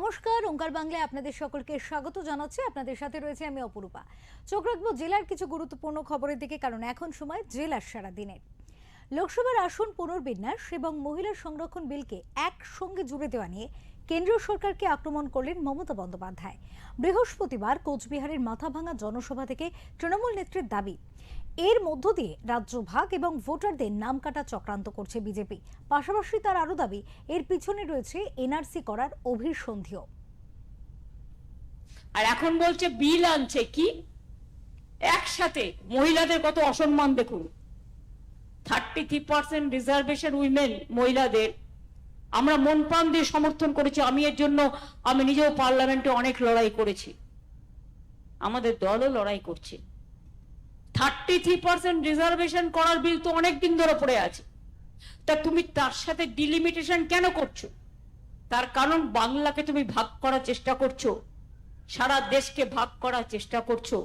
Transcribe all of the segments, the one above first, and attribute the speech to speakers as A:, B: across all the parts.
A: নমস্কার, ওঙ্কার বাংলায় আপনাদের সকলকে স্বাগত জানাচ্ছি। আপনাদের সাথে রয়েছে আমি অপরূপা। চোখ রাখবো জেলার কিছু গুরুত্বপূর্ণ খবরের দিকে, কারণ এখন সময় জেলার সারা দিনের। লোকসভার আসন পুনর্বিন্যাস এবং মহিলা সংরক্ষণ বিলকে একসঙ্গে জুড়ে দেওয়া নিয়ে কেন্দ্রীয় সরকারকে আক্রমণ করলেন মমতা বন্দ্যোপাধ্যায়। বৃহস্পতিবার কোচবিহারের মাথাভাঙা জনসভা থেকে তৃণমূল নেত্রীর দাবি, এর মধ্য দিয়ে রাজ্য ভাগ এবং ভোটারদের নাম কাটা চক্রান্ত করছে বিজেপি। পাশাপাশি তার আরও দাবি, এর পিছনে রয়েছে এনআরসি করার অভিসন্ধিও।
B: আর এখন বলছে বিল আনছে, কি একসাথে মহিলাদের কত অসম্মান দেখুন। 33% রিজার্ভেশন উইমেন, মহিলাদের আমরা মন প্রাণ দিয়ে সমর্থন করেছি। আমি নিজেও পার্লামেন্টে অনেক লড়াই করেছি, আমাদের দলও লড়াই করছে। 33% রিজার্ভেশন করার বিল তো অনেকদিন ধরে পড়ে আছে, তা তুমি তার সাথে ডিলিমিটেশন কেন করছো? তার কারণ বাংলাকে তুমি ভাগ করার চেষ্টা করছো, সারা দেশকে ভাগ করার চেষ্টা করছো,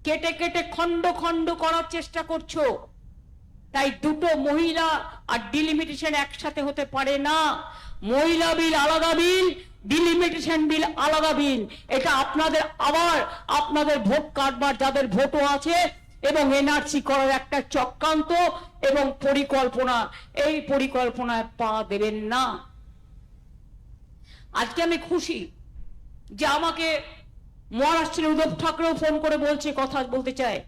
B: কেটে কেটে খন্ড খন্ড করার চেষ্টা করছো। তাই দুটো মহিলা আর ডিলিমিটেশন একসাথে হতে পারে না। মহিলা বিল আলাদা বিল, ডিলিমিটেশন বিল আলাদা বিল। এটা আপনাদের ভোট কাটবার যাদের ভোটও আছে এবং এনআরসি করার একটা চক্রান্ত এবং পরিকল্পনা, এই পরিকল্পনায় পা দেবেন না। আজকে আমি খুশি যে আমাকে মহারাষ্ট্রের উদ্ধব ঠাকরেও ফোন করে বলছে, কথা বলতে চায়।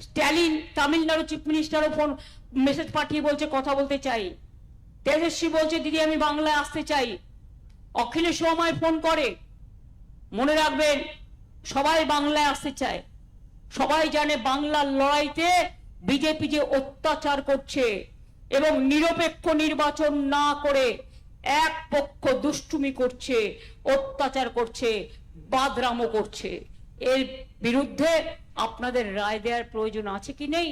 B: Stalin Tamil Nadu chief মিনিস্টারও phone message পাঠিয়ে বলছে কথা বলতে চাই। তেজস্বী বলছে দিদি আমি বাংলায় আসতে চাই। অখিলেশ আমায় ফোন করে। মনে রাখবেন, সবাই বাংলায় আসতে চায়। সবাই জানে বাংলার লড়াইতে বিজেপি যে অত্যাচার করছে এবং নিরপেক্ষ নির্বাচন না করে এক পক্ষ দুষ্টুমি করছে, অত্যাচার করছে, বাদরামো করছে। এর বিরুদ্ধে আপনাদের রায় দেওয়ার প্রয়োজন আছে কি নেই?